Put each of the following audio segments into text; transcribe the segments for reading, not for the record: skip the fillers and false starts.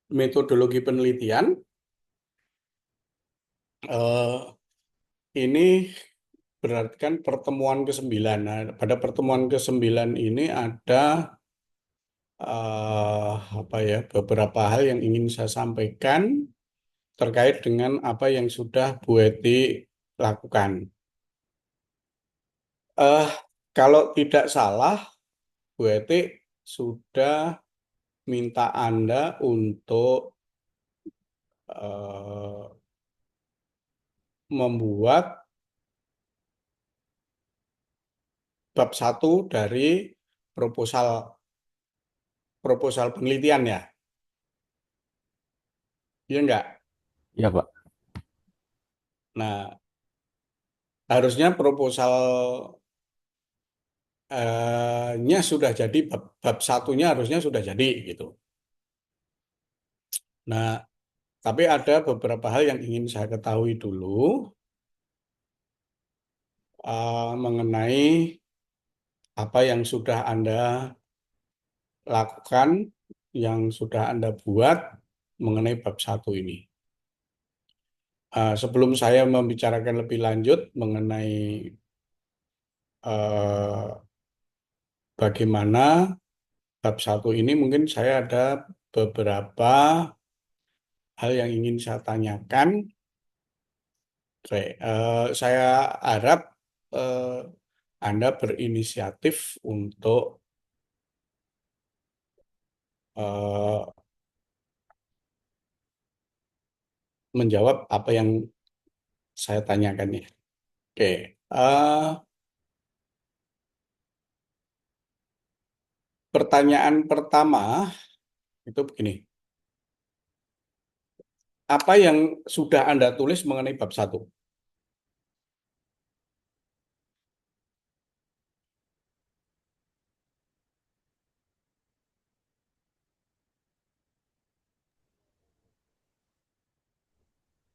metodologi penelitian. eh, ini berarti kan pertemuan ke-9. Nah, pada pertemuan ke-9 ini ada apa ya, beberapa hal yang ingin saya sampaikan terkait dengan apa yang sudah Bu Eti lakukan. Eh, Kalau tidak salah, Bu Eti sudah minta Anda untuk eh, membuat bab satu dari proposal proposal penelitian ya, iya enggak? Iya, Pak. Nah, harusnya proposal nya sudah jadi, bab satunya harusnya sudah jadi gitu. Nah, tapi ada beberapa hal yang ingin saya ketahui dulu mengenai apa yang sudah Anda lakukan, yang sudah Anda buat mengenai bab satu ini. Sebelum saya membicarakan lebih lanjut mengenai eh, bagaimana bab satu ini, mungkin saya ada beberapa hal yang ingin saya tanyakan. Oke, saya harap eh, Anda berinisiatif untuk eh, menjawab apa yang saya tanyakan ya. Oke, pertanyaan pertama itu begini. Apa yang sudah Anda tulis mengenai bab satu?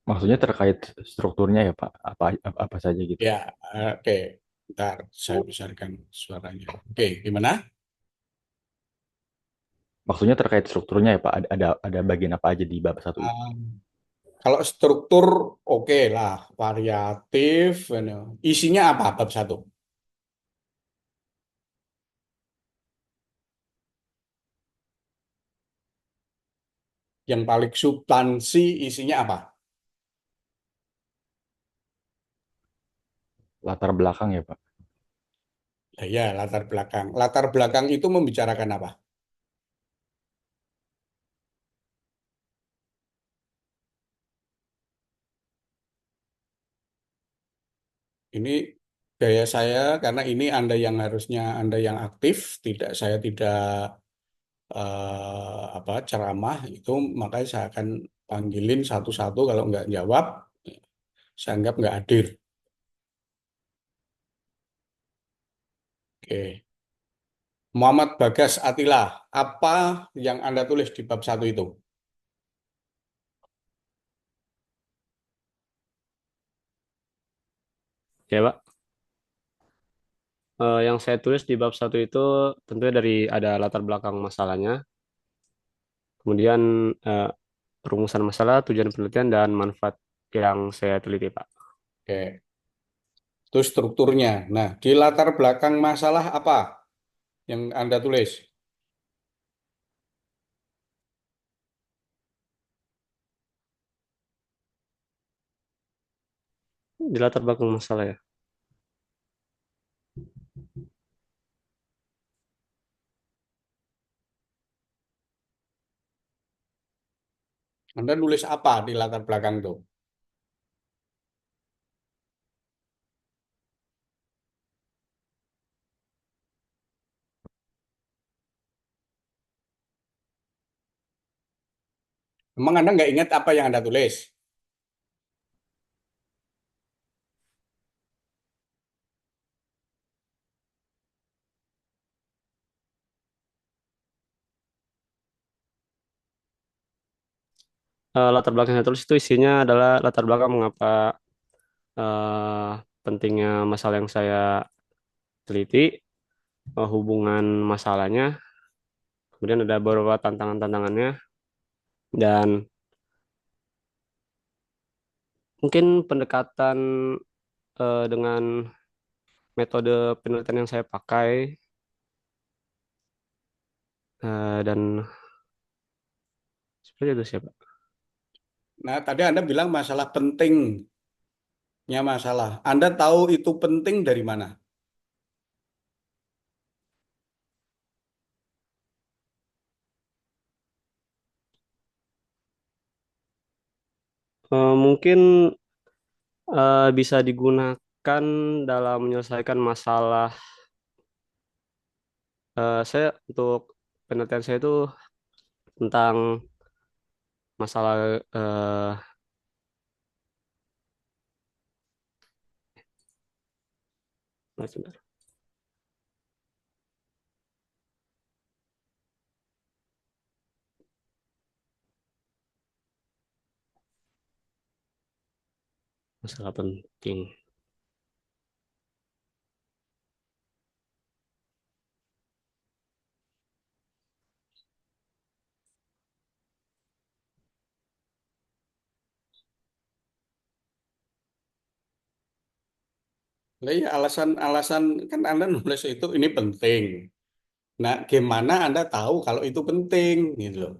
Maksudnya terkait strukturnya ya, Pak. Apa saja gitu. Ya, oke. Bentar, saya besarkan suaranya. Oke, gimana? Maksudnya terkait strukturnya ya, Pak. Ada bagian apa aja di bab satu itu. Kalau struktur oke lah, variatif. Isinya apa bab satu? Yang paling substansi isinya apa? Latar belakang ya, Pak. Ya, latar belakang. Latar belakang itu membicarakan apa? Ini gaya saya karena ini Anda yang harusnya Anda yang aktif, saya tidak apa ceramah itu, makanya saya akan panggilin satu-satu. Kalau nggak jawab, saya anggap nggak hadir. Oke. Muhammad Bagas Atila, apa yang Anda tulis di bab satu itu? Ya, Pak. Yang saya tulis di bab satu itu tentunya dari ada latar belakang masalahnya, kemudian eh, rumusan masalah, tujuan penelitian, dan manfaat yang saya teliti, Pak. Oke. Itu strukturnya. Nah, di latar belakang masalah apa yang Anda tulis? Di latar belakang masalah ya. Anda nulis apa di latar belakang itu? Memang Anda nggak ingat apa yang Anda tulis? Latar belakang yang saya tulis itu isinya adalah latar belakang mengapa eh, pentingnya masalah yang saya teliti, hubungan masalahnya, kemudian ada beberapa tantangan-tantangannya, Dan mungkin pendekatan dengan metode penelitian yang saya pakai dan seperti itu siapa? Nah, tadi Anda bilang masalah pentingnya masalah. Anda tahu itu penting dari mana? Mungkin bisa digunakan dalam menyelesaikan masalah. Saya untuk penelitian saya itu tentang masalah sebentar, masalah penting. Nah, iya, alasan-alasan kan Anda nulis itu ini penting. Nah, gimana Anda tahu kalau itu penting gitu loh.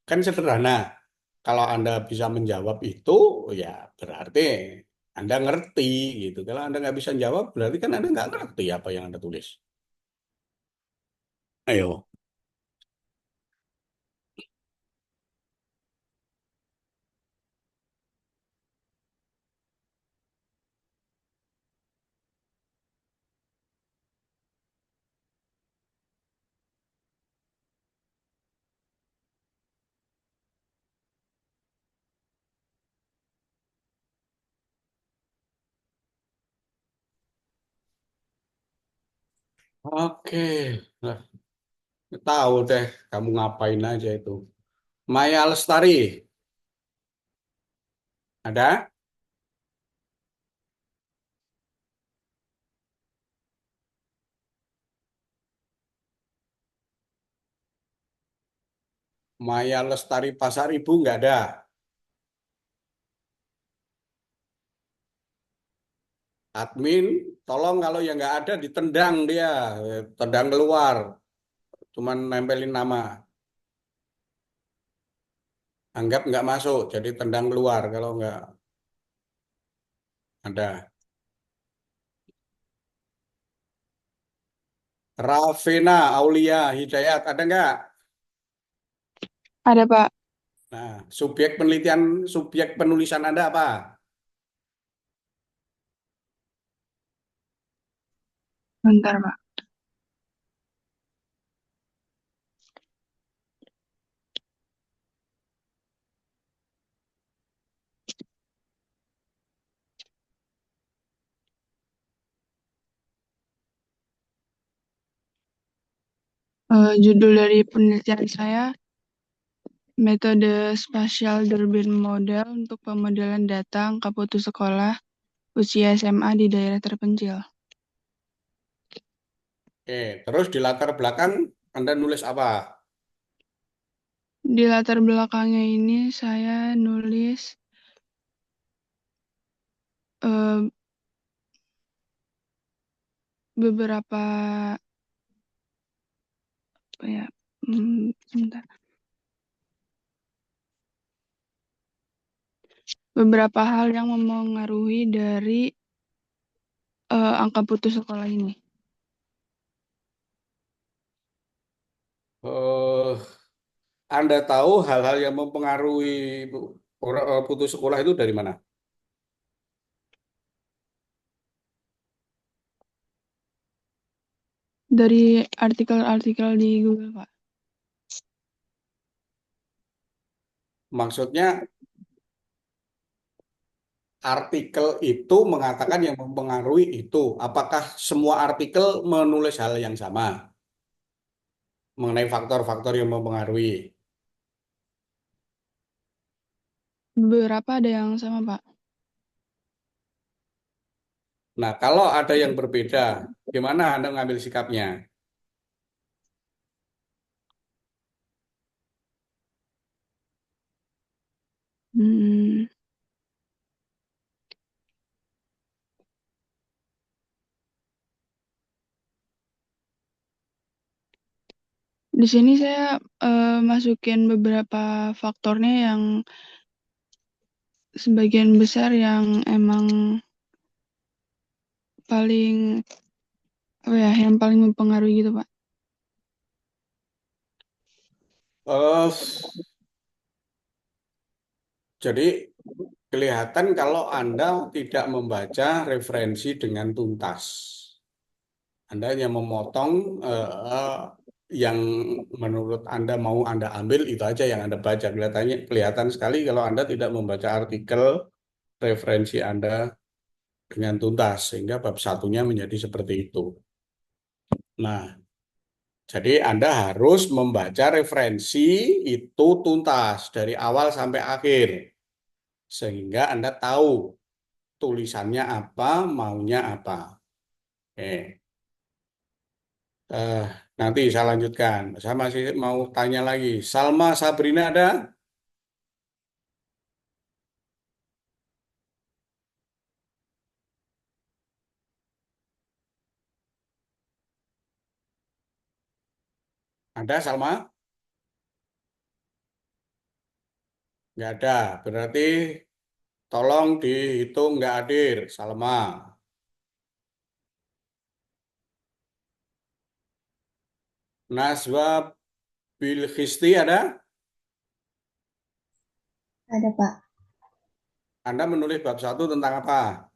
Kan sederhana. Kalau Anda bisa menjawab itu, ya berarti Anda ngerti gitu. Kalau Anda nggak bisa jawab, berarti kan Anda nggak ngerti apa yang Anda tulis. Ayo. Oke. Nah, tahu deh kamu ngapain aja itu. Maya Lestari, ada? Maya Lestari Pasar Ibu nggak ada. Admin, tolong kalau yang nggak ada ditendang dia, tendang keluar. Cuman nempelin nama. Anggap nggak masuk, jadi tendang keluar kalau nggak ada. Rafena Aulia Hidayat, ada nggak? Ada Pak, Nah, subjek penelitian, subjek penulisan Anda apa? bentar Pak. Judul dari penelitian saya, metode spasial Durbin Model untuk pemodelan data angka putus sekolah usia SMA di daerah terpencil. Oke, terus di latar belakang Anda nulis apa? Di latar belakangnya ini saya nulis eh, beberapa apa ya, bentar. Beberapa hal yang mempengaruhi dari angka putus sekolah ini. Eh, Anda tahu hal-hal yang mempengaruhi putus sekolah itu dari mana? Dari artikel-artikel di Google Pak. Maksudnya artikel itu mengatakan yang mempengaruhi itu. Apakah semua artikel menulis hal yang sama mengenai faktor-faktor yang mempengaruhi? Beberapa ada yang sama Pak. Nah, kalau ada yang berbeda, gimana Anda mengambil sikapnya? Hmm, di sini saya masukin beberapa faktornya yang sebagian besar yang emang paling apa ya, yang paling mempengaruhi gitu, Pak. Eh, jadi kelihatan kalau Anda tidak membaca referensi dengan tuntas. Anda hanya memotong yang menurut Anda mau Anda ambil itu aja yang Anda baca. Kelihatan sekali kalau Anda tidak membaca artikel referensi Anda dengan tuntas sehingga bab satunya menjadi seperti itu. Nah, jadi Anda harus membaca referensi itu tuntas dari awal sampai akhir sehingga Anda tahu tulisannya apa, maunya apa. Oke. Eh, nanti saya lanjutkan. Saya masih mau tanya lagi. Salma Sabrina ada? Ada Salma? Nggak ada. Berarti tolong dihitung nggak hadir. Salma. Nazwa Bilkhisti ada? Ada Pak. Anda menulis bab satu tentang apa?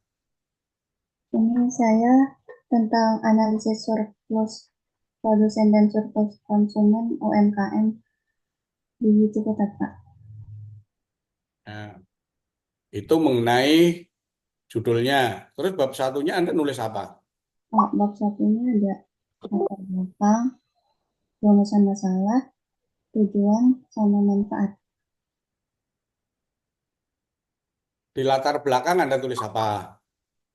Ini saya tentang analisis surplus produsen dan surplus konsumen UMKM di Ciputat Pak. Nah, itu mengenai judulnya. Terus bab satunya Anda nulis apa? Oh, bab satunya ada latar belakang, rumusan masalah, tujuan, sama manfaat. Di latar belakang Anda tulis apa?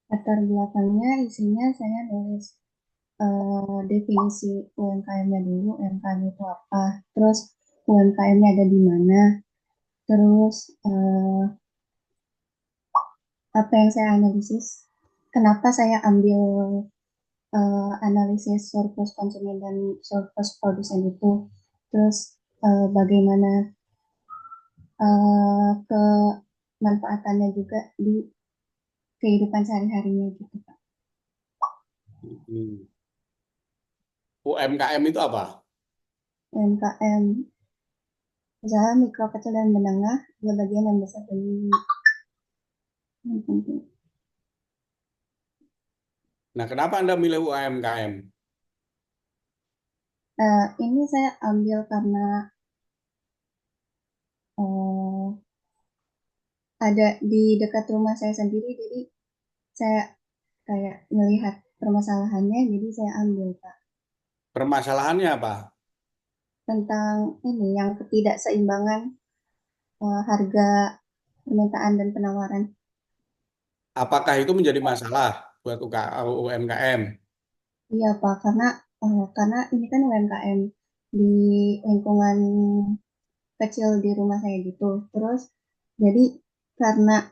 Latar belakangnya isinya saya nulis definisi UMKM-nya dulu, UMKM itu apa, terus UMKM-nya ada di mana, terus apa yang saya analisis, kenapa saya ambil analisis surplus konsumen dan surplus produsen itu, terus bagaimana kemanfaatannya juga di kehidupan sehari-harinya gitu Pak. Hmm. UMKM itu apa? UMKM usaha mikro kecil dan menengah juga bagian yang besar dari yang penting. Nah, kenapa Anda milih UMKM? Ini saya ambil karena ada di dekat rumah saya sendiri, jadi saya kayak melihat permasalahannya, jadi saya ambil Pak. Permasalahannya apa? Tentang ini yang ketidakseimbangan harga permintaan dan penawaran. Apakah itu menjadi masalah buat UMKM? Iya Pak, karena ini kan UMKM di lingkungan kecil di rumah saya gitu. Terus jadi karena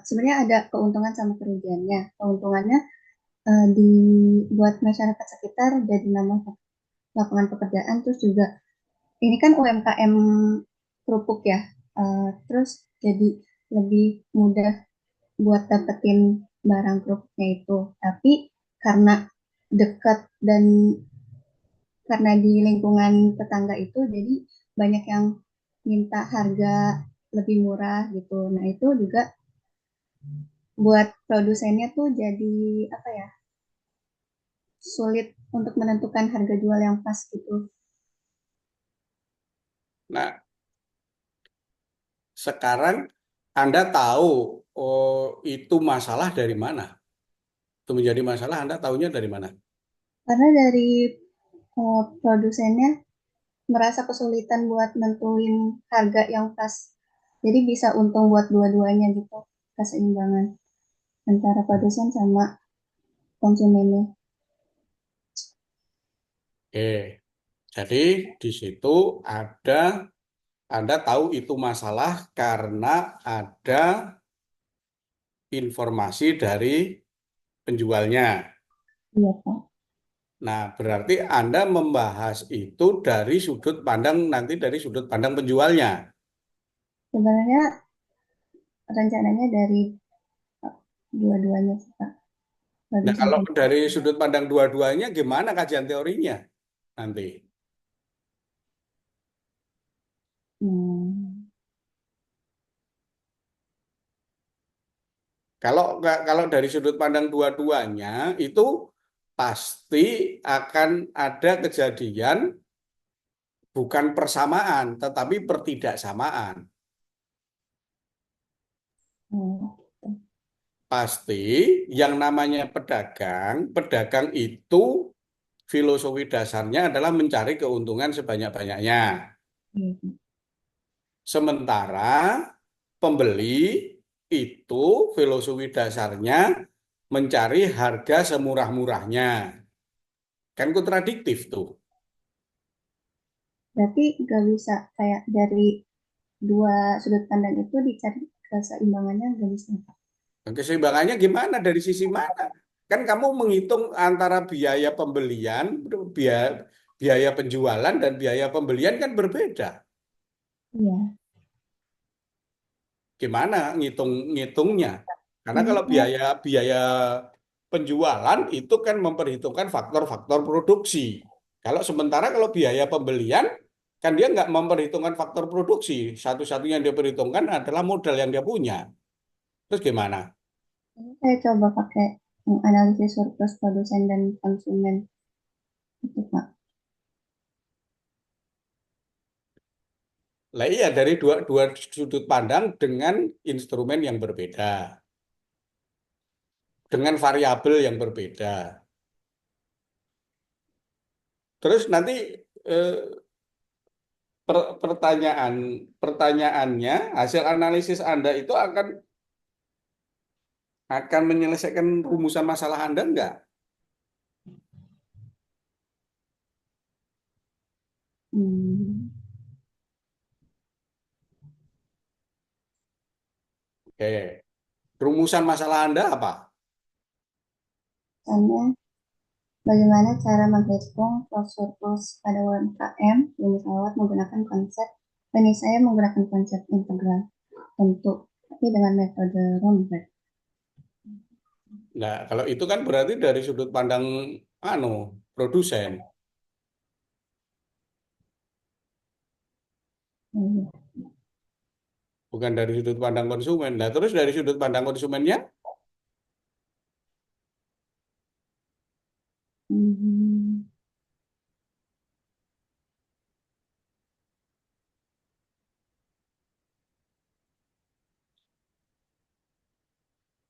sebenarnya ada keuntungan sama kerugiannya. Keuntungannya dibuat masyarakat sekitar jadi nambah lapangan pekerjaan. Terus juga ini kan UMKM kerupuk ya. Terus jadi lebih mudah buat dapetin barang kerupuknya itu. Tapi karena dekat dan karena di lingkungan tetangga itu jadi banyak yang minta harga lebih murah gitu. Nah, itu juga buat produsennya tuh jadi apa ya? Sulit untuk menentukan harga jual yang pas gitu. Nah, sekarang Anda tahu oh, itu masalah dari mana? Itu menjadi masalah Anda tahunya dari mana? Karena dari produsennya merasa kesulitan buat nentuin harga yang pas. Jadi bisa untung buat dua-duanya gitu, keseimbangan antara produsen sama konsumennya. Oke, jadi di situ ada Anda tahu itu masalah karena ada informasi dari penjualnya. Iya, Pak. Nah, berarti Anda membahas itu dari sudut pandang nanti dari sudut pandang penjualnya. Sebenarnya rencananya dari dua-duanya sih, Pak. Nah, Produsen kalau penjual. dari sudut pandang dua-duanya, gimana kajian teorinya nanti? Hmm. Kalau dari sudut pandang dua-duanya itu pasti akan ada kejadian bukan persamaan, tetapi pertidaksamaan. Oh. Pasti yang namanya pedagang itu filosofi dasarnya adalah mencari keuntungan sebanyak-banyaknya. Iya. Sementara pembeli itu filosofi dasarnya mencari harga semurah-murahnya. Kan kontradiktif tuh. Berarti nggak bisa kayak dari dua sudut pandang itu dicari keseimbangannya nggak bisa, Pak. Keseimbangannya gimana? Dari sisi mana? Kan kamu menghitung antara biaya pembelian, biaya, biaya penjualan, dan biaya pembelian kan berbeda. Iya. Gimana ngitungnya? Karena Ini kalau saya, biaya biaya penjualan itu kan memperhitungkan faktor-faktor produksi. Sementara kalau biaya pembelian kan dia nggak memperhitungkan faktor produksi. Satu-satunya yang dia perhitungkan adalah modal yang dia punya. Terus gimana? ini saya coba pakai analisis surplus produsen dan konsumen itu, Pak. Lah iya dari dua sudut pandang dengan instrumen yang berbeda, dengan variabel yang berbeda. Terus nanti eh, pertanyaannya, hasil analisis Anda itu akan menyelesaikan rumusan masalah Anda enggak? Hmm. Oke. Rumusan masalah Anda apa? Misalnya, bagaimana cara menghitung cost surplus pada UMKM rumus awal menggunakan konsep, ini saya menggunakan konsep integral tentu, tapi dengan metode Romberg. Nah, kalau itu kan berarti dari sudut pandang anu produsen, Hmm. bukan dari sudut pandang konsumen. Nah, terus dari sudut pandang konsumennya, Hmm.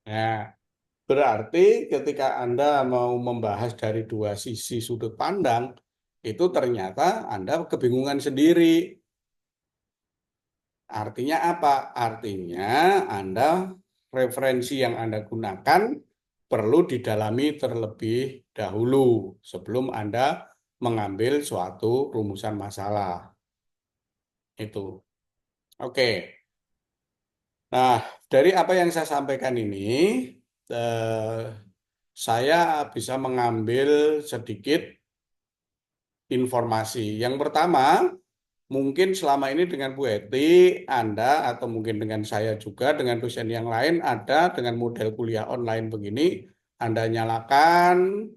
nah berarti ketika Anda mau membahas dari dua sisi sudut pandang, itu ternyata Anda kebingungan sendiri. Artinya apa? Artinya Anda referensi yang Anda gunakan perlu didalami terlebih dahulu sebelum Anda mengambil suatu rumusan masalah. Itu. Oke. Nah, dari apa yang saya sampaikan ini, eh, saya bisa mengambil sedikit informasi. Yang pertama, mungkin selama ini dengan Bu Eti, Anda atau mungkin dengan saya juga, dengan dosen yang lain, ada dengan model kuliah online begini, Anda nyalakan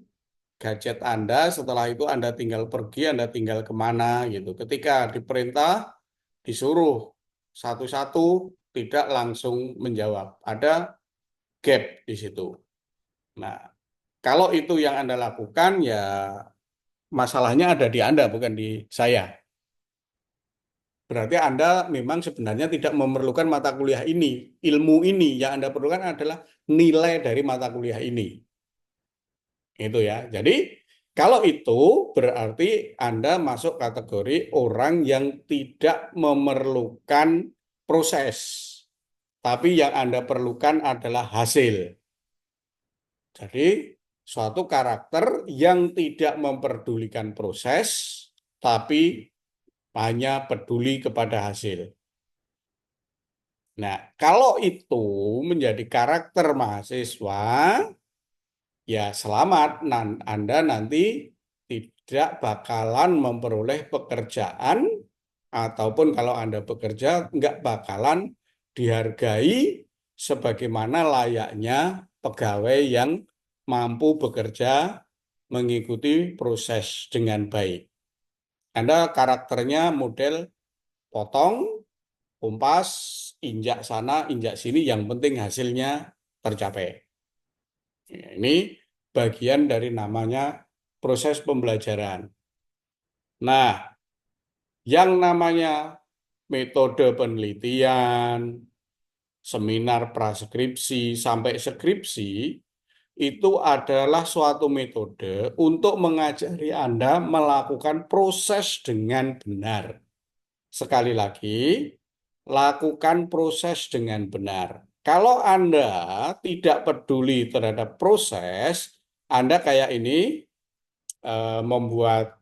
gadget Anda, setelah itu Anda tinggal pergi, Anda tinggal kemana gitu. Ketika diperintah, disuruh satu-satu, tidak langsung menjawab. Ada gap di situ. Nah, kalau itu yang Anda lakukan, ya masalahnya ada di Anda, bukan di saya. Berarti Anda memang sebenarnya tidak memerlukan mata kuliah ini. Ilmu ini yang Anda perlukan adalah nilai dari mata kuliah ini. Itu ya. Jadi kalau itu berarti Anda masuk kategori orang yang tidak memerlukan proses. Tapi yang Anda perlukan adalah hasil. Jadi suatu karakter yang tidak memperdulikan proses, tapi hanya peduli kepada hasil. Nah, kalau itu menjadi karakter mahasiswa, ya selamat, Anda nanti tidak bakalan memperoleh pekerjaan, ataupun kalau Anda bekerja, nggak bakalan dihargai sebagaimana layaknya pegawai yang mampu bekerja mengikuti proses dengan baik. Anda karakternya model potong, kumpas, injak sana, injak sini, yang penting hasilnya tercapai. Ini bagian dari namanya proses pembelajaran. Nah, yang namanya metode penelitian, seminar praskripsi, sampai skripsi, itu adalah suatu metode untuk mengajari Anda melakukan proses dengan benar. Sekali lagi, lakukan proses dengan benar. Kalau Anda tidak peduli terhadap proses, Anda kayak ini membuat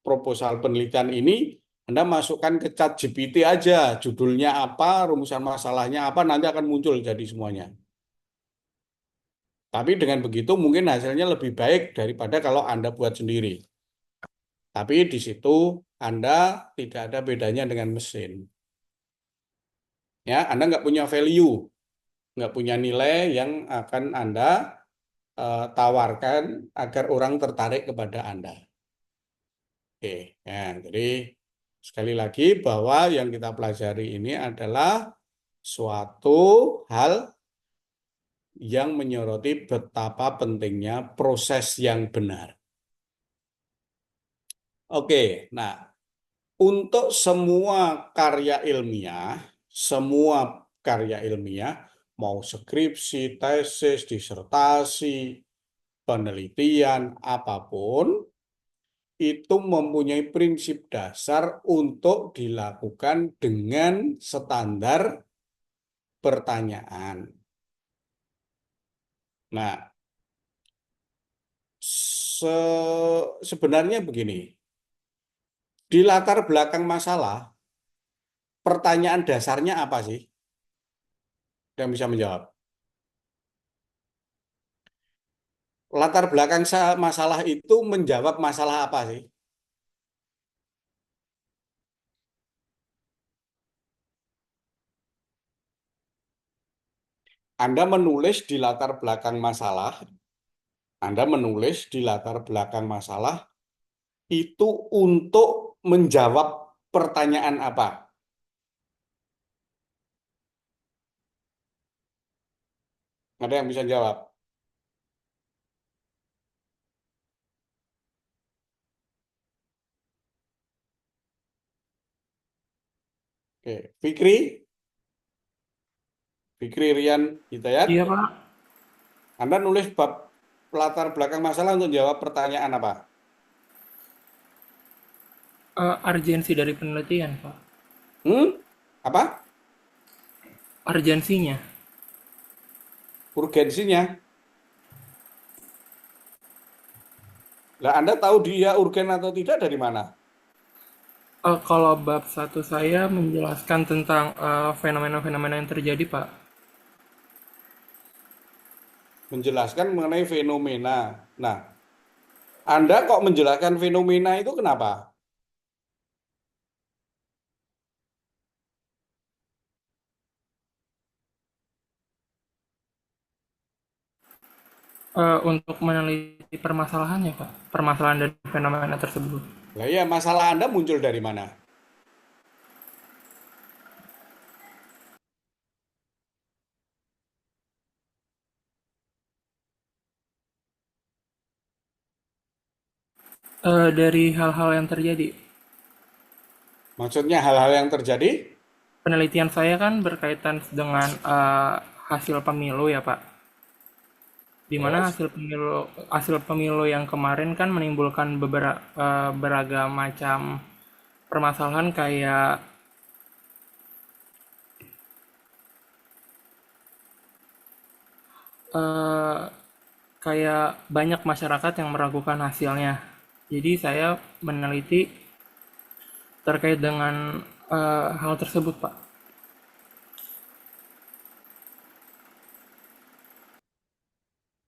proposal penelitian ini, Anda masukkan ke ChatGPT aja, judulnya apa, rumusan masalahnya apa, nanti akan muncul jadi semuanya. Tapi dengan begitu mungkin hasilnya lebih baik daripada kalau Anda buat sendiri. Tapi di situ Anda tidak ada bedanya dengan mesin. Ya, Anda nggak punya value, nggak punya nilai yang akan Anda tawarkan agar orang tertarik kepada Anda. Oke, ya, jadi sekali lagi bahwa yang kita pelajari ini adalah suatu hal yang menyoroti betapa pentingnya proses yang benar. Oke, nah untuk semua karya ilmiah, mau skripsi, tesis, disertasi, penelitian, apapun, itu mempunyai prinsip dasar untuk dilakukan dengan standar pertanyaan. Nah, sebenarnya begini, di latar belakang masalah, pertanyaan dasarnya apa sih? Yang bisa menjawab. Latar belakang masalah itu menjawab masalah apa sih? Anda menulis di latar belakang masalah, Anda menulis di latar belakang masalah itu untuk menjawab pertanyaan apa? Ada yang bisa jawab? Oke, Fikri Rian Hidayat, Iya, Pak. Anda nulis bab latar belakang masalah untuk jawab pertanyaan apa? Urgensi dari penelitian, Pak. Apa? Urgensinya. Urgensinya. Lah, Anda tahu dia urgen atau tidak dari mana? Kalau bab satu saya menjelaskan tentang fenomena-fenomena yang terjadi, Pak. Menjelaskan mengenai fenomena. Nah, Anda kok menjelaskan fenomena itu kenapa? Untuk meneliti permasalahannya, Pak. Permasalahan dan fenomena tersebut. Lah ya, masalah Anda muncul dari mana? Dari hal-hal yang terjadi. Maksudnya hal-hal yang terjadi? Penelitian saya kan berkaitan dengan hasil pemilu ya, Pak. Di mana Yes. hasil pemilu yang kemarin kan menimbulkan beragam macam permasalahan eh, kayak banyak masyarakat yang meragukan hasilnya. Jadi saya meneliti terkait dengan hal tersebut, Pak?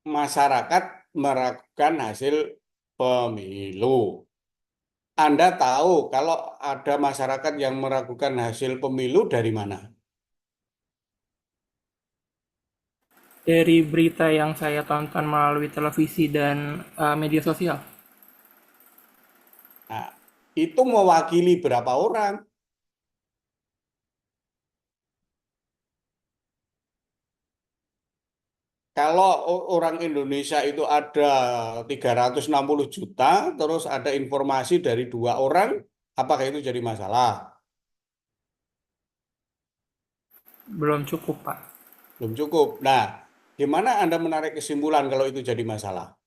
Masyarakat meragukan hasil pemilu. Anda tahu kalau ada masyarakat yang meragukan hasil pemilu dari mana? Dari berita yang saya tonton melalui televisi dan media sosial. Nah, itu mewakili berapa orang? Kalau orang Indonesia itu ada 360 juta, terus ada informasi dari 2 orang, apakah itu jadi masalah? Belum cukup, Pak. Belum cukup. Nah, gimana Anda menarik kesimpulan kalau itu jadi masalah?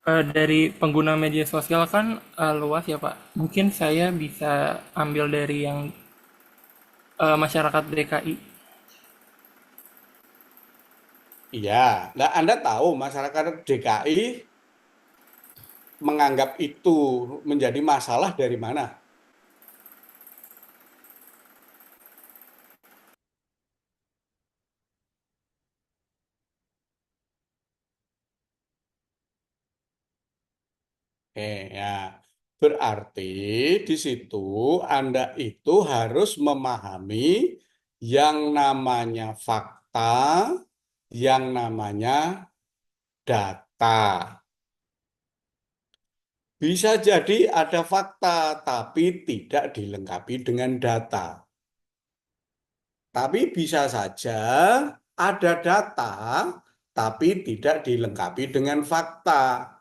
Dari pengguna media sosial kan luas ya, Pak. Mungkin saya bisa ambil dari yang masyarakat DKI. Iya, nah Anda tahu masyarakat DKI menganggap itu menjadi masalah dari mana? Ya, berarti di situ Anda itu harus memahami yang namanya fakta, yang namanya data. Bisa jadi ada fakta, tapi tidak dilengkapi dengan data. Tapi bisa saja ada data, tapi tidak dilengkapi dengan fakta.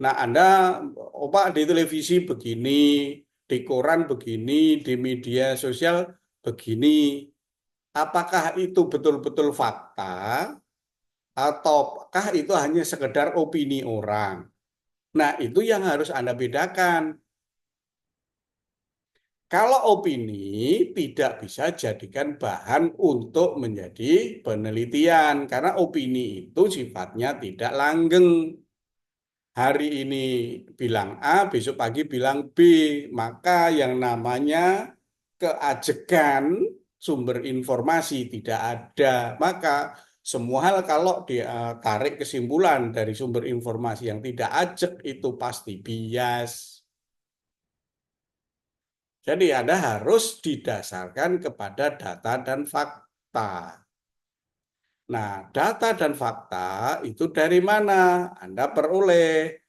Nah, Anda, Pak, di televisi begini, di koran begini, di media sosial begini. Apakah itu betul-betul fakta, ataukah itu hanya sekedar opini orang? Nah, itu yang harus Anda bedakan. Kalau opini tidak bisa jadikan bahan untuk menjadi penelitian, karena opini itu sifatnya tidak langgeng. Hari ini bilang A, besok pagi bilang B, maka yang namanya keajekan sumber informasi tidak ada. Maka semua hal kalau ditarik kesimpulan dari sumber informasi yang tidak ajek itu pasti bias. Jadi Anda harus didasarkan kepada data dan fakta. Nah, data dan fakta itu dari mana? Anda peroleh.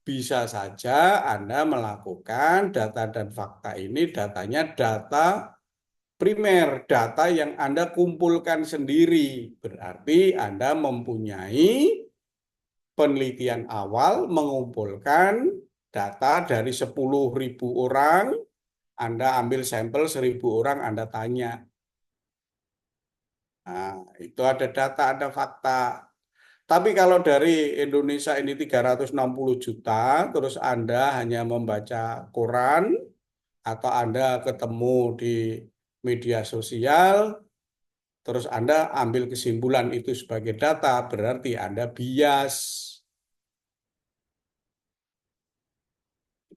Bisa saja Anda melakukan data dan fakta ini, datanya data primer, data yang Anda kumpulkan sendiri. Berarti Anda mempunyai penelitian awal mengumpulkan data dari 10.000 orang, Anda ambil sampel 1.000 orang, Anda tanya. Nah, itu ada data, ada fakta. Tapi kalau dari Indonesia ini 360 juta, terus Anda hanya membaca koran, atau Anda ketemu di media sosial, terus Anda ambil kesimpulan itu sebagai data, berarti Anda bias.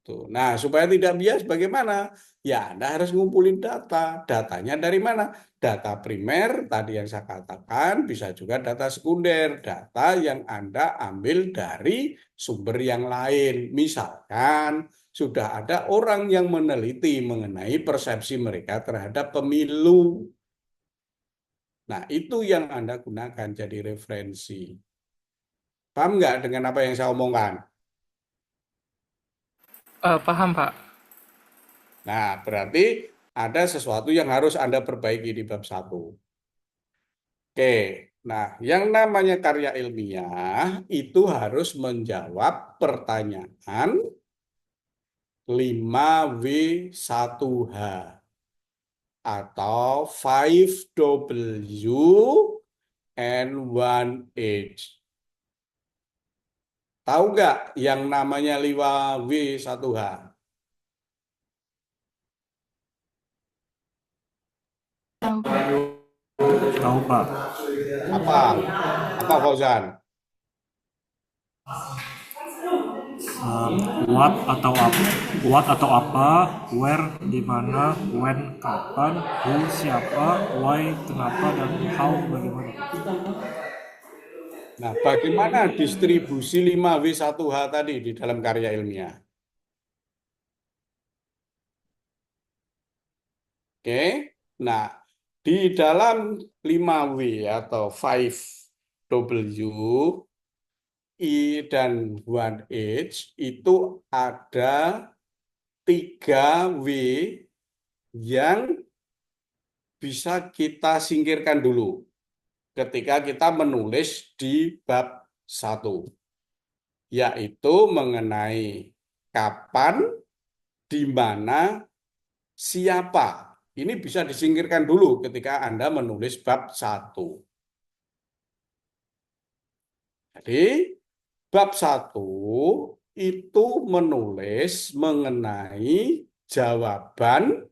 Nah, supaya tidak bias bagaimana? Ya, Anda harus ngumpulin data. Datanya dari mana? Data primer, tadi yang saya katakan, bisa juga data sekunder. Data yang Anda ambil dari sumber yang lain. Misalkan, sudah ada orang yang meneliti mengenai persepsi mereka terhadap pemilu. Nah, itu yang Anda gunakan jadi referensi. Paham nggak dengan apa yang saya omongkan? Paham, Pak. Nah, berarti ada sesuatu yang harus Anda perbaiki di bab 1. Oke, nah yang namanya karya ilmiah itu harus menjawab pertanyaan 5W1H atau 5W and 1H. Tahu nggak yang namanya 5W1H? Tahu, Pak. Tahu Pak. Apa? Apa Fauzan? What atau apa, where di mana, when kapan, who siapa, why kenapa, dan how bagaimana. Nah, bagaimana distribusi 5W1H tadi di dalam karya ilmiah? Oke. Nah, di dalam 5W atau 5W I dan 1H itu ada 3W yang bisa kita singkirkan dulu ketika kita menulis di bab 1, yaitu mengenai kapan, di mana, siapa. Ini bisa disingkirkan dulu ketika Anda menulis bab 1. Jadi, bab 1 itu menulis mengenai jawaban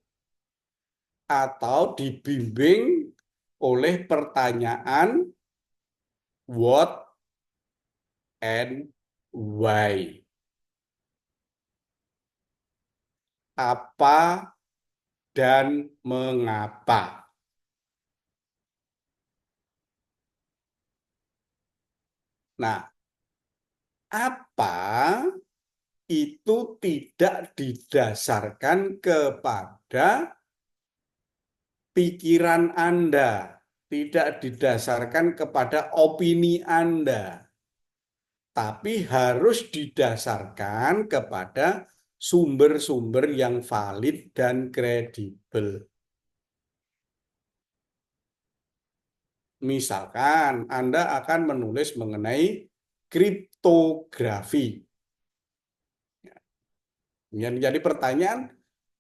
atau dibimbing oleh pertanyaan what and why. Apa dan mengapa. Nah, apa itu tidak didasarkan kepada pikiran Anda, tidak didasarkan kepada opini Anda, tapi harus didasarkan kepada sumber-sumber yang valid dan kredibel. Misalkan Anda akan menulis mengenai kriptografi. Yang jadi pertanyaan,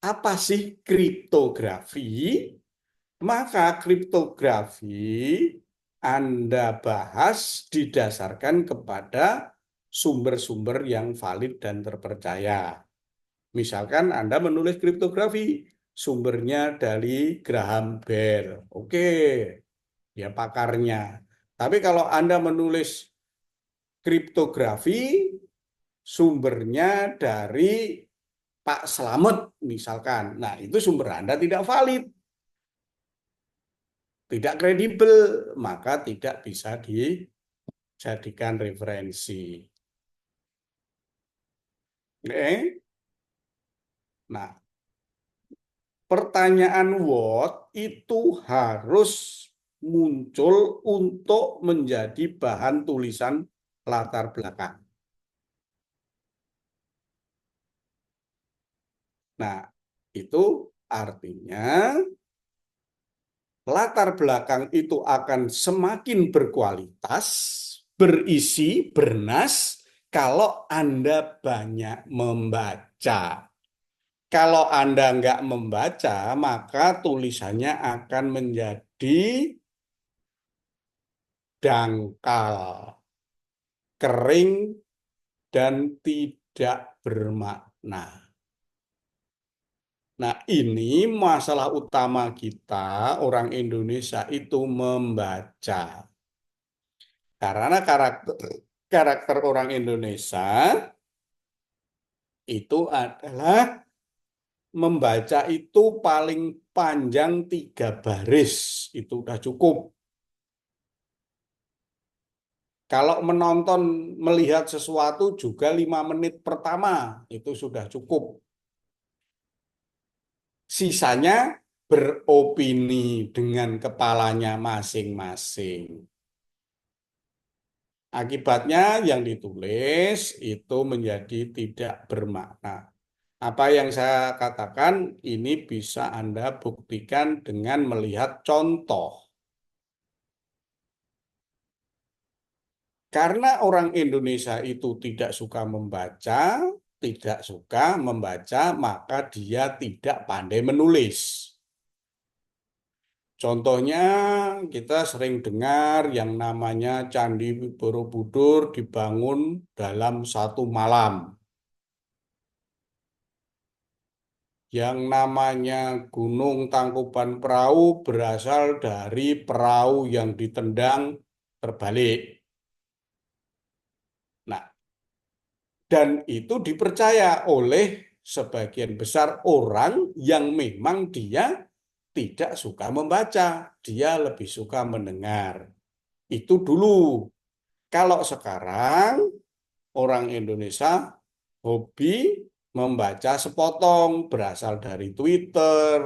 apa sih kriptografi? Maka kriptografi Anda bahas didasarkan kepada sumber-sumber yang valid dan terpercaya. Misalkan Anda menulis kriptografi, sumbernya dari Graham Bell. Oke, ya pakarnya. Tapi kalau Anda menulis kriptografi, sumbernya dari Pak Slamet misalkan. Nah, itu sumber Anda tidak valid, tidak kredibel, maka tidak bisa dijadikan referensi. Oke. Nah, pertanyaan what itu harus muncul untuk menjadi bahan tulisan latar belakang. Nah, itu artinya latar belakang itu akan semakin berkualitas, berisi, bernas, kalau Anda banyak membaca. Kalau Anda nggak membaca, maka tulisannya akan menjadi dangkal, kering, dan tidak bermakna. Nah, ini masalah utama kita, orang Indonesia itu membaca. Karena karakter orang Indonesia itu adalah membaca itu paling panjang 3 baris, itu udah cukup. Kalau menonton, melihat sesuatu juga 5 menit pertama, itu sudah cukup. Sisanya beropini dengan kepalanya masing-masing. Akibatnya yang ditulis itu menjadi tidak bermakna. Apa yang saya katakan ini bisa Anda buktikan dengan melihat contoh. Karena orang Indonesia itu tidak suka membaca, maka dia tidak pandai menulis. Contohnya kita sering dengar yang namanya Candi Borobudur dibangun dalam 1 malam. Yang namanya Gunung Tangkuban Perahu berasal dari perahu yang ditendang terbalik. Nah, dan itu dipercaya oleh sebagian besar orang yang memang dia tidak suka membaca, dia lebih suka mendengar. Itu dulu. Kalau sekarang orang Indonesia hobi membaca sepotong, berasal dari Twitter,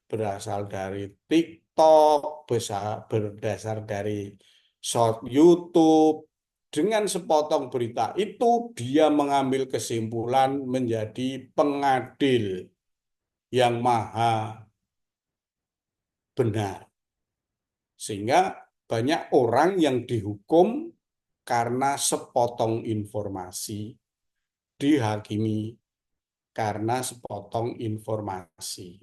berasal dari TikTok, berdasar dari short YouTube. Dengan sepotong berita itu, dia mengambil kesimpulan menjadi pengadil yang maha benar. Sehingga banyak orang yang dihukum karena sepotong informasi, dihakimi karena sepotong informasi.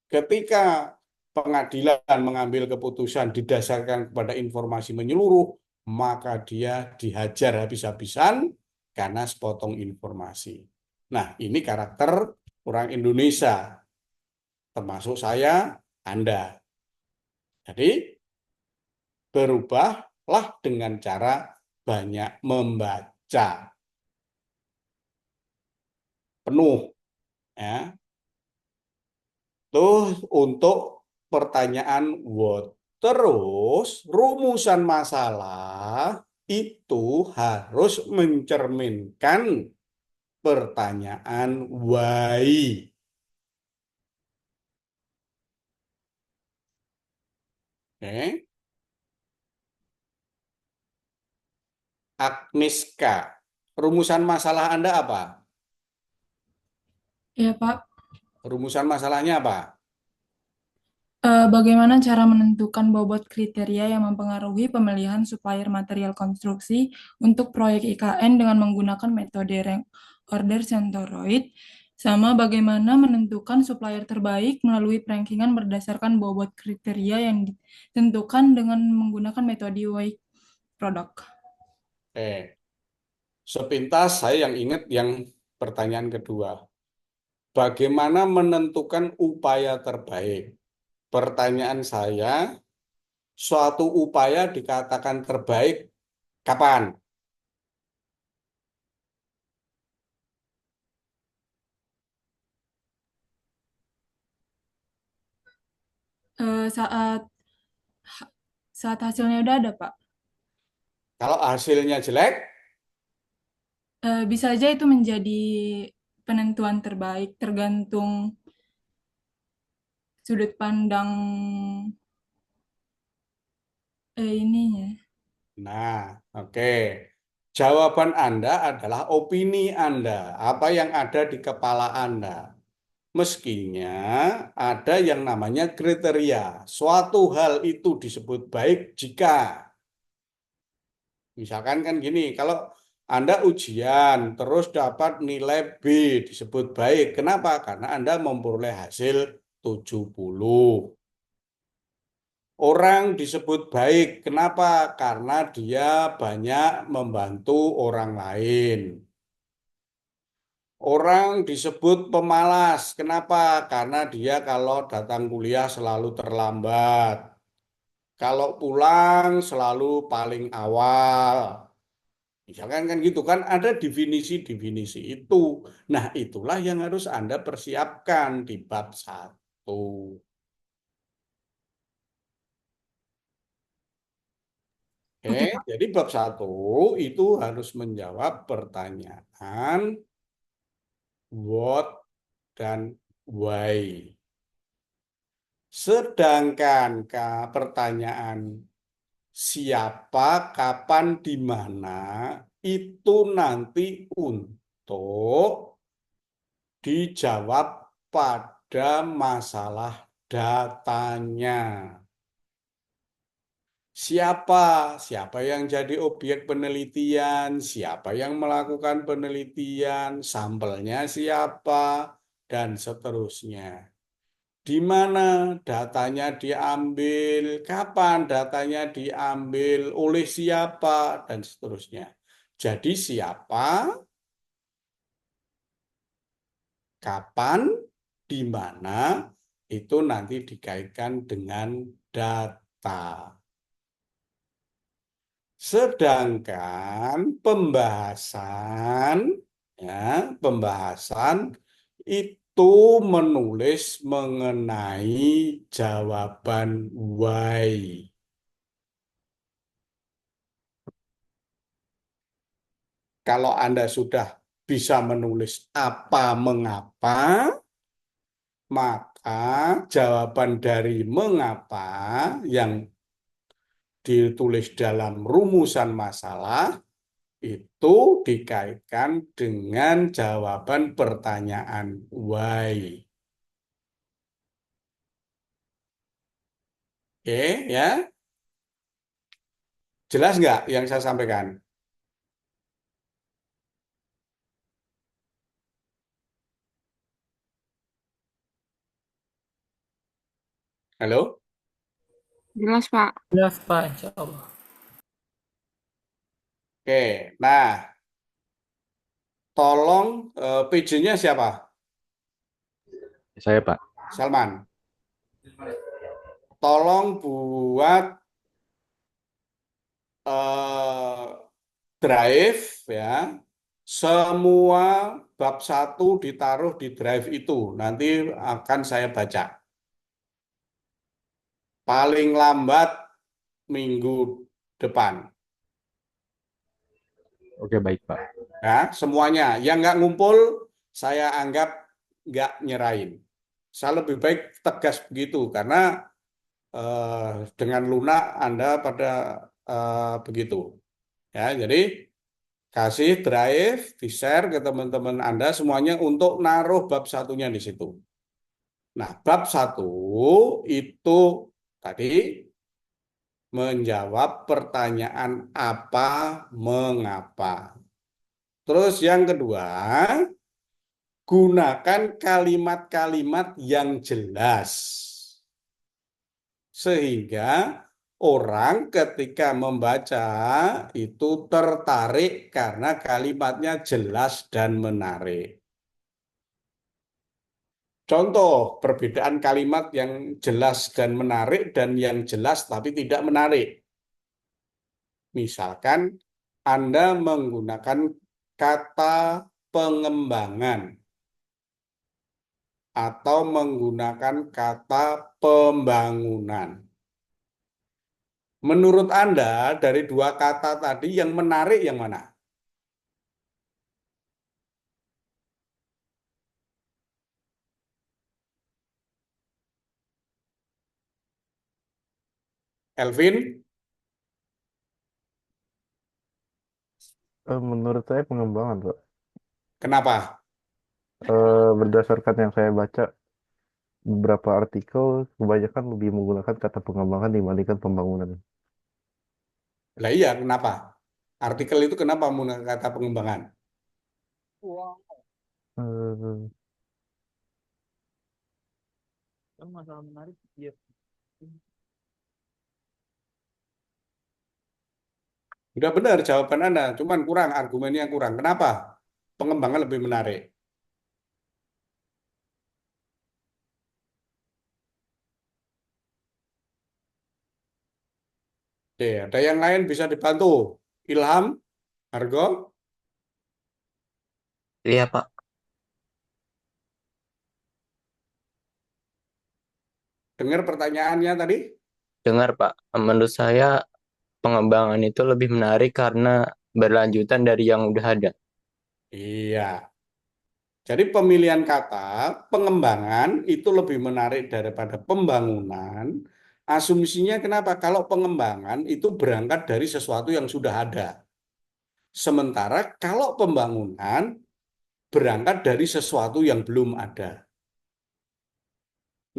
Ketika pengadilan mengambil keputusan didasarkan kepada informasi menyeluruh, maka dia dihajar habis-habisan karena sepotong informasi. Nah, ini karakter orang Indonesia, termasuk saya, Anda. Jadi, berubahlah dengan cara banyak membaca penuh, ya. Tuh untuk pertanyaan what. Terus rumusan masalah itu harus mencerminkan pertanyaan why. Oke. Agnieszka, rumusan masalah Anda apa? Ya, Pak. Rumusan masalahnya apa? Bagaimana cara menentukan bobot kriteria yang mempengaruhi pemilihan supplier material konstruksi untuk proyek IKN dengan menggunakan metode rank order Centroid, sama bagaimana menentukan supplier terbaik melalui rankingan berdasarkan bobot kriteria yang ditentukan dengan menggunakan metode weight product. Sepintas saya yang ingat yang pertanyaan kedua. Bagaimana menentukan upaya terbaik? Pertanyaan saya, suatu upaya dikatakan terbaik kapan? Saat hasilnya udah ada, Pak. Kalau hasilnya jelek, Bisa aja itu menjadi penentuan terbaik, tergantung sudut pandang ininya. nah, oke. Jawaban Anda adalah opini Anda, apa yang ada di kepala Anda. Meskinya ada yang namanya kriteria. Suatu hal itu disebut baik jika, misalkan kan gini, kalau Anda ujian terus dapat nilai B disebut baik. Kenapa? Karena Anda memperoleh hasil 70. Orang disebut baik. Kenapa? Karena dia banyak membantu orang lain. Orang disebut pemalas. Kenapa? Karena dia kalau datang kuliah selalu terlambat. Kalau pulang selalu paling awal. Misalkan kan gitu kan ada definisi-definisi itu. Nah, itulah yang harus Anda persiapkan di bab 1. Oke, Pak. Jadi bab 1 itu harus menjawab pertanyaan what dan why. Sedangkan pertanyaan siapa, kapan, di mana itu nanti untuk dijawab pada masalah datanya. Siapa yang jadi objek penelitian, siapa yang melakukan penelitian, sampelnya siapa, dan seterusnya. Di mana datanya diambil, kapan datanya diambil, oleh siapa, dan seterusnya. Jadi siapa, kapan, di mana itu nanti dikaitkan dengan data. Sedangkan pembahasan itu menulis mengenai jawaban why. Kalau Anda sudah bisa menulis apa mengapa, maka jawaban dari mengapa yang ditulis dalam rumusan masalah itu dikaitkan dengan jawaban pertanyaan why. Oke, ya. Jelas nggak yang saya sampaikan? Halo? Jelas, Pak. Jelas, Pak, insya Allah. Oke, nah, tolong PJ-nya siapa? Saya, Pak. Salman. Tolong buat drive ya. Semua bab 1 ditaruh di drive itu. Nanti akan saya baca. Paling lambat minggu depan. Oke, baik, Pak. Ya, semuanya. Yang nggak ngumpul, saya anggap nggak nyerahin. Saya lebih baik tegas begitu, karena dengan lunak Anda pada begitu. Ya, jadi kasih drive, di-share ke teman-teman Anda semuanya untuk naruh bab satunya di situ. Nah, bab 1 itu tadi menjawab pertanyaan apa, mengapa. Terus yang kedua, gunakan kalimat-kalimat yang jelas. Sehingga orang ketika membaca itu tertarik karena kalimatnya jelas dan menarik. Contoh perbedaan kalimat yang jelas dan menarik dan yang jelas tapi tidak menarik. Misalkan Anda menggunakan kata pengembangan atau menggunakan kata pembangunan. Menurut Anda, dari dua kata tadi yang menarik yang mana? Elvin, Menurut saya pengembangan, Pak. kenapa? Berdasarkan yang saya baca, beberapa artikel kebanyakan lebih menggunakan kata pengembangan dibandingkan pembangunan. Lah iya, kenapa? Artikel itu kenapa menggunakan kata pengembangan? Eh, Masalah menarik, ya. Udah benar jawaban Anda, cuman kurang, argumennya kurang. Kenapa? Pengembangan lebih menarik. Oke, ada yang lain bisa dibantu? Ilham, Argo, Iya Pak, dengar pertanyaannya tadi? dengar Pak. Menurut saya pengembangan itu lebih menarik karena berlanjutan dari yang udah ada. Iya. Jadi pemilihan kata pengembangan itu lebih menarik daripada pembangunan. Asumsinya kenapa? Kalau pengembangan itu berangkat dari sesuatu yang sudah ada. Sementara kalau pembangunan berangkat dari sesuatu yang belum ada.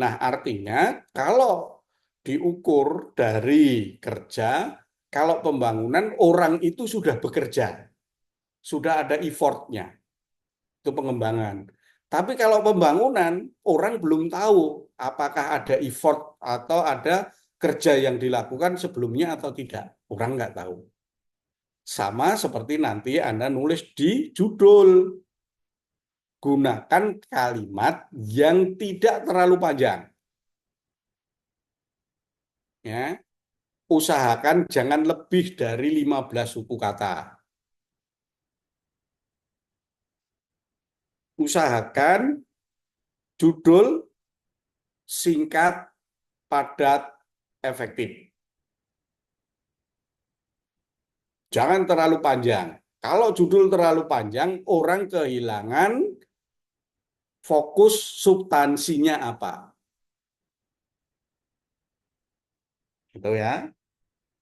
Nah, artinya kalau diukur dari kerja, kalau pembangunan orang itu sudah bekerja, sudah ada effortnya. Itu pengembangan. Tapi kalau pembangunan, orang belum tahu apakah ada effort atau ada kerja yang dilakukan sebelumnya atau tidak. Orang nggak tahu. Sama seperti nanti Anda nulis di judul. gunakan kalimat yang tidak terlalu panjang. Ya, usahakan jangan lebih dari 15 suku kata. Usahakan judul singkat, padat, efektif. Jangan terlalu panjang. Kalau judul terlalu panjang, orang kehilangan fokus substansinya apa. Gitu ya.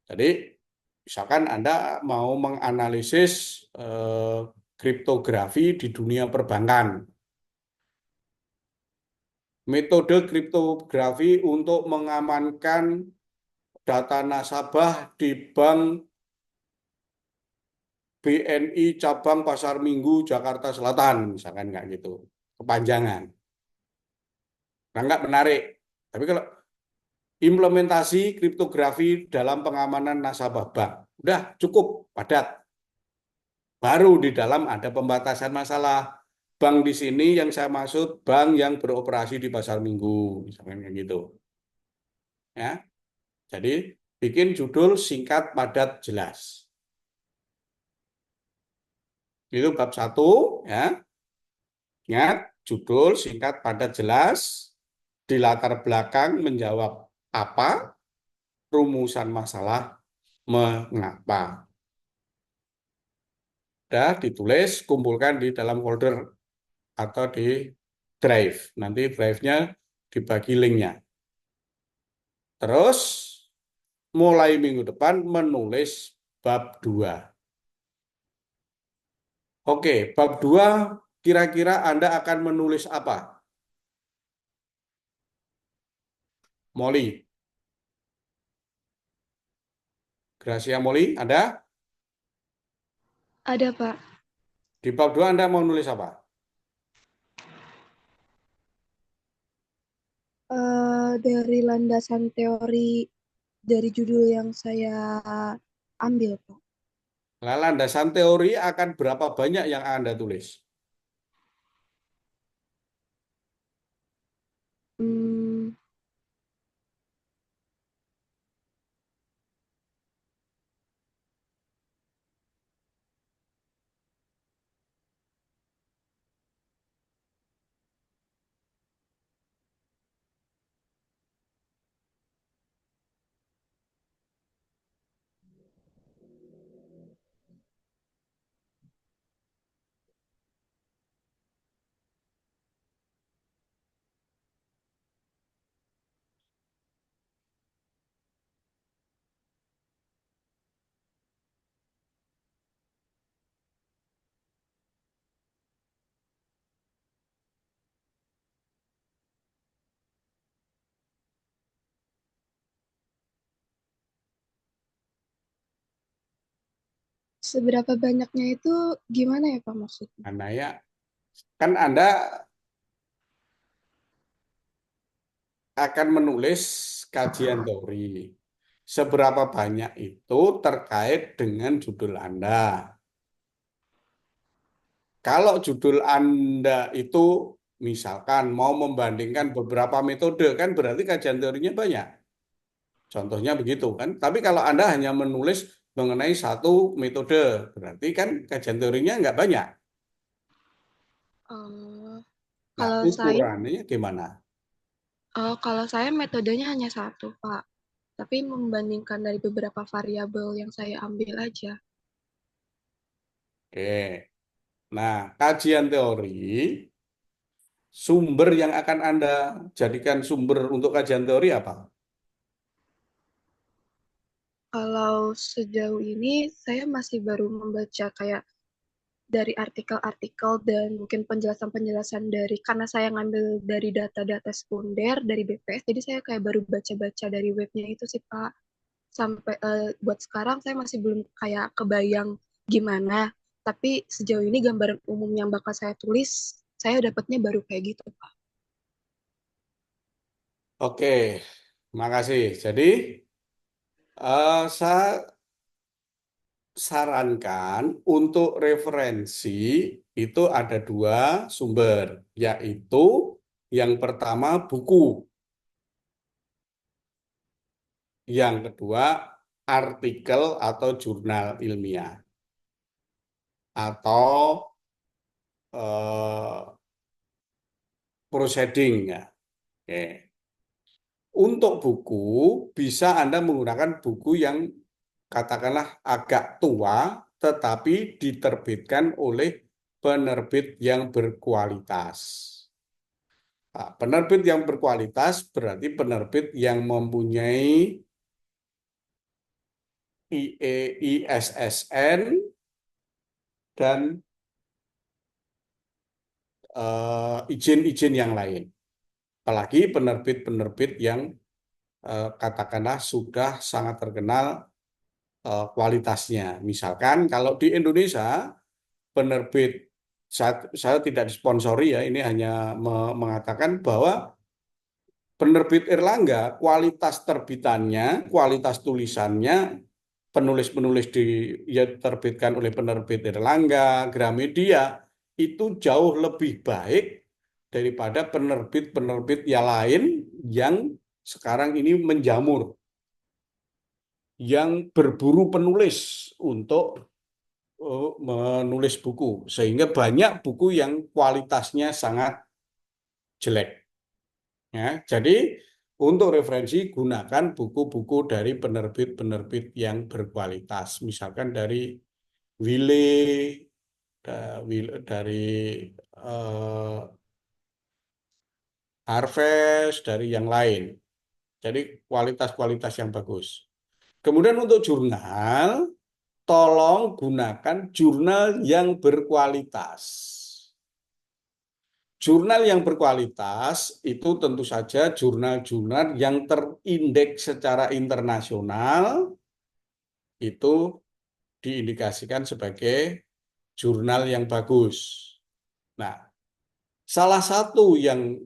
Jadi, misalkan Anda mau menganalisis kriptografi di dunia perbankan. Metode kriptografi untuk mengamankan data nasabah di bank BNI cabang Pasar Minggu Jakarta Selatan, misalkan nggak gitu, kepanjangan. Nah, nggak menarik. Tapi kalau implementasi kriptografi dalam pengamanan nasabah bank, udah cukup padat. Baru di dalam ada pembatasan masalah. Bank di sini yang saya maksud bank yang beroperasi di Pasar Minggu, misalkan kayak gitu. Ya, jadi bikin judul singkat, padat, jelas. Itu bab 1 ya. Ingat, judul singkat, padat, jelas. Di latar belakang menjawab apa, rumusan masalah, mengapa. Sudah ditulis, kumpulkan di dalam folder atau di drive. Nanti drive-nya dibagi linknya. Terus, mulai minggu depan menulis bab 2. Oke, bab 2 kira-kira Anda akan menulis apa? Molly, Gracia Molly, ada? Ada, Pak. Di bab 2 Anda mau nulis apa? Dari landasan teori dari judul yang saya ambil, Pak. Nah, landasan teori akan berapa banyak yang Anda tulis? Hmm, Seberapa banyaknya itu gimana ya, Pak, maksudnya? Mana ya? Kan Anda akan menulis kajian teori. Seberapa banyak itu terkait dengan judul Anda. Kalau judul Anda itu misalkan mau membandingkan beberapa metode, kan berarti kajian teorinya banyak. Contohnya begitu kan. Tapi kalau Anda hanya menulis mengenai satu metode, berarti kan kajian teorinya nggak banyak. Eh, Nah, kalau saya ukurannya gimana? kalau saya metodenya hanya satu, Pak. Tapi membandingkan dari beberapa variabel yang saya ambil aja. Oke. Nah, kajian teori, sumber yang akan Anda jadikan sumber untuk kajian teori apa? Kalau sejauh ini saya masih baru membaca kayak dari artikel-artikel dan mungkin penjelasan-penjelasan dari karena saya ngambil dari data-data sekunder dari BPS, jadi saya kayak baru baca-baca dari webnya itu sih, Pak. Sampai buat sekarang saya masih belum kayak kebayang gimana, tapi sejauh ini gambaran umum yang bakal saya tulis saya dapatnya baru kayak gitu, Pak. Oke, makasih. Jadi, saya sarankan untuk referensi itu ada 2 sumber, yaitu yang pertama buku, yang kedua artikel atau jurnal ilmiah atau eh, proceeding ya. Oke. Untuk buku bisa Anda menggunakan buku yang katakanlah agak tua tetapi diterbitkan oleh penerbit yang berkualitas. Nah, penerbit yang berkualitas berarti penerbit yang mempunyai ISSN dan izin-izin yang lain. Apalagi penerbit-penerbit yang katakanlah sudah sangat terkenal kualitasnya. Misalkan kalau di Indonesia penerbit, saya tidak disponsori ya, ini hanya mengatakan bahwa penerbit Erlangga kualitas terbitannya, kualitas tulisannya, penulis-penulis ya diterbitkan oleh penerbit Erlangga, Gramedia itu jauh lebih baik daripada penerbit-penerbit yang lain yang sekarang ini menjamur, yang berburu penulis untuk menulis buku, sehingga banyak buku yang kualitasnya sangat jelek. Ya, jadi untuk referensi gunakan buku-buku dari penerbit-penerbit yang berkualitas, misalkan dari Wiley, dari eh, Harvest, dari yang lain. Jadi kualitas-kualitas yang bagus. Kemudian untuk jurnal, tolong gunakan jurnal yang berkualitas. Jurnal yang berkualitas itu tentu saja jurnal-jurnal yang terindeks secara internasional itu diindikasikan sebagai jurnal yang bagus. Nah, salah satu yang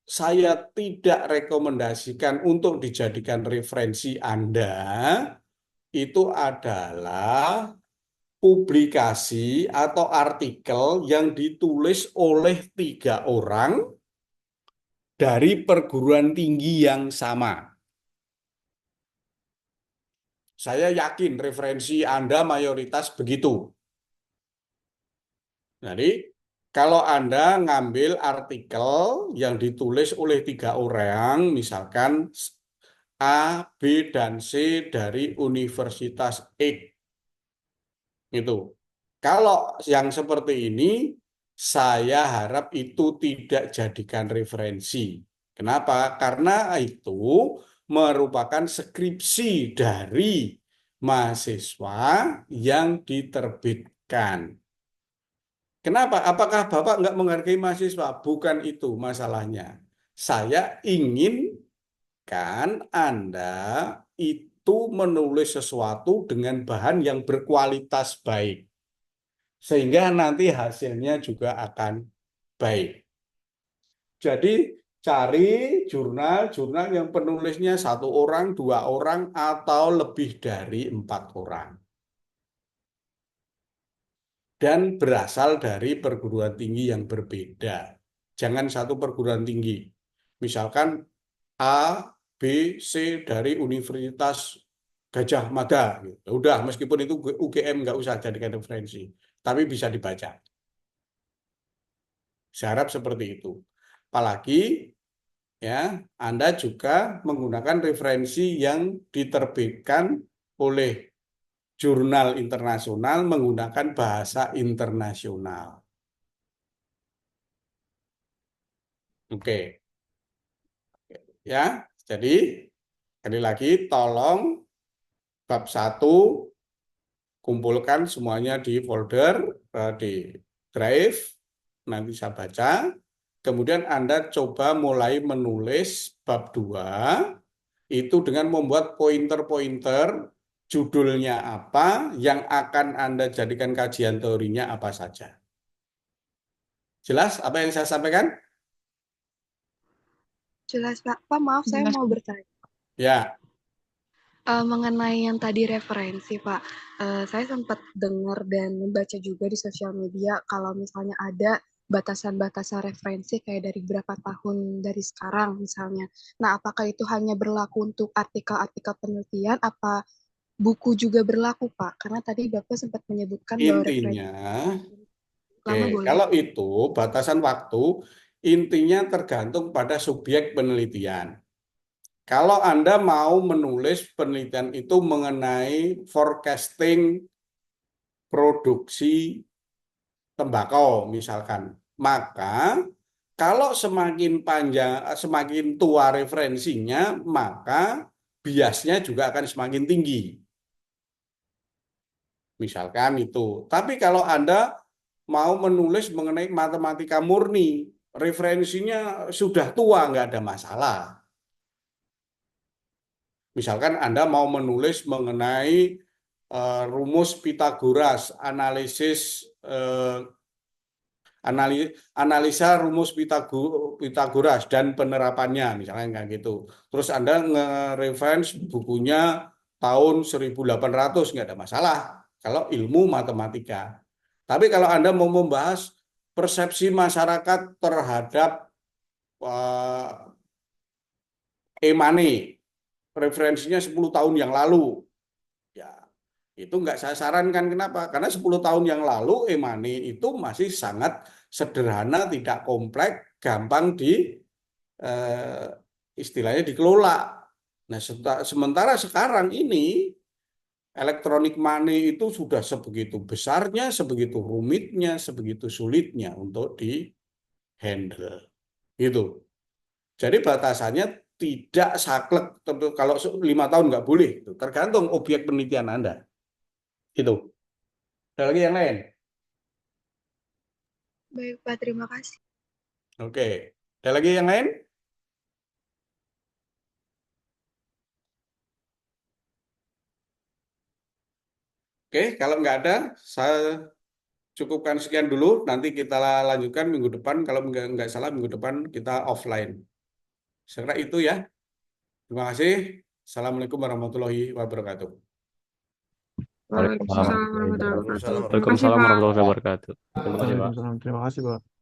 saya tidak rekomendasikan untuk dijadikan referensi Anda itu adalah publikasi atau artikel yang ditulis oleh 3 orang dari perguruan tinggi yang sama. Saya yakin referensi Anda mayoritas begitu. Jadi, kalau Anda ngambil artikel yang ditulis oleh 3 orang, misalkan A, B, dan C dari Universitas X, itu. Kalau yang seperti ini, saya harap itu tidak jadikan referensi. Kenapa? Karena itu merupakan skripsi dari mahasiswa yang diterbitkan. Kenapa? Apakah Bapak nggak menghargai mahasiswa? Bukan itu masalahnya. Saya inginkan Anda itu menulis sesuatu dengan bahan yang berkualitas baik. Sehingga nanti hasilnya juga akan baik. Jadi cari jurnal-jurnal yang penulisnya 1 orang, 2 orang, atau lebih dari 4 orang. Dan berasal dari perguruan tinggi yang berbeda. Jangan satu perguruan tinggi. Misalkan A, B, C dari Universitas Gajah Mada. Udah, meskipun itu UGM nggak usah jadikan referensi. Tapi bisa dibaca. Saya harap seperti itu. Apalagi ya, Anda juga menggunakan referensi yang diterbitkan oleh jurnal internasional menggunakan bahasa internasional. Oke. Ya, jadi sekali lagi tolong bab 1 kumpulkan semuanya di folder, di drive, nanti saya baca. Kemudian Anda coba mulai menulis bab 2 itu dengan membuat pointer-pointer, judulnya apa, yang akan Anda jadikan kajian teorinya apa saja. Jelas apa yang saya sampaikan? Jelas, Pak. Pak, maaf, saya Jelas. mau bertanya. Ya, Mengenai yang tadi referensi, Pak, saya sempat dengar dan membaca juga di sosial media kalau misalnya ada batasan-batasan referensi kayak dari berapa tahun dari sekarang misalnya. Nah, apakah itu hanya berlaku untuk artikel-artikel penelitian, apa buku juga berlaku, Pak? Karena tadi Bapak sempat menyebutkan bahwa referensi Intinya, lama oke, boleh. kalau itu batasan waktu, intinya tergantung pada subjek penelitian. Kalau Anda mau menulis penelitian itu mengenai forecasting produksi tembakau misalkan, maka kalau semakin panjang, semakin tua referensinya, maka biasnya juga akan semakin tinggi. Misalkan itu. Tapi kalau Anda mau menulis mengenai matematika murni, referensinya sudah tua, nggak ada masalah. Misalkan Anda mau menulis mengenai rumus Pitagoras, analisa rumus Pitagoras dan penerapannya, misalnya kayak gitu. Terus Anda nge-reference bukunya tahun 1800, nggak ada masalah kalau ilmu matematika. Tapi kalau Anda mau membahas persepsi masyarakat terhadap e-money, referensinya 10 tahun yang lalu, ya itu nggak saya sarankan. Kenapa? Karena 10 tahun yang lalu e-money itu masih sangat sederhana, tidak kompleks, gampang eh, istilahnya dikelola. Nah, sementara sekarang ini elektronik money itu sudah sebegitu besarnya, sebegitu rumitnya, sebegitu sulitnya untuk di handle. Gitu. Jadi batasannya tidak saklek. Kalau 5 tahun nggak boleh. Tergantung objek penelitian Anda. Itu. Ada lagi yang lain? Baik, Pak, terima kasih. Oke. Ada lagi yang lain? Oke, kalau nggak ada, saya cukupkan sekian dulu. Nanti kita lanjutkan minggu depan. Kalau nggak salah, minggu depan kita offline. Saya kira itu ya. Terima kasih. Assalamualaikum warahmatullahi wabarakatuh. Waalaikumsalam. Waalaikumsalam warahmatullahi wabarakatuh. Terima kasih, Waalaikumsalam Pak. warahmatullahi wabarakatuh. Terima kasih, Pak. Waalaikumsalam. Terima kasih, Pak.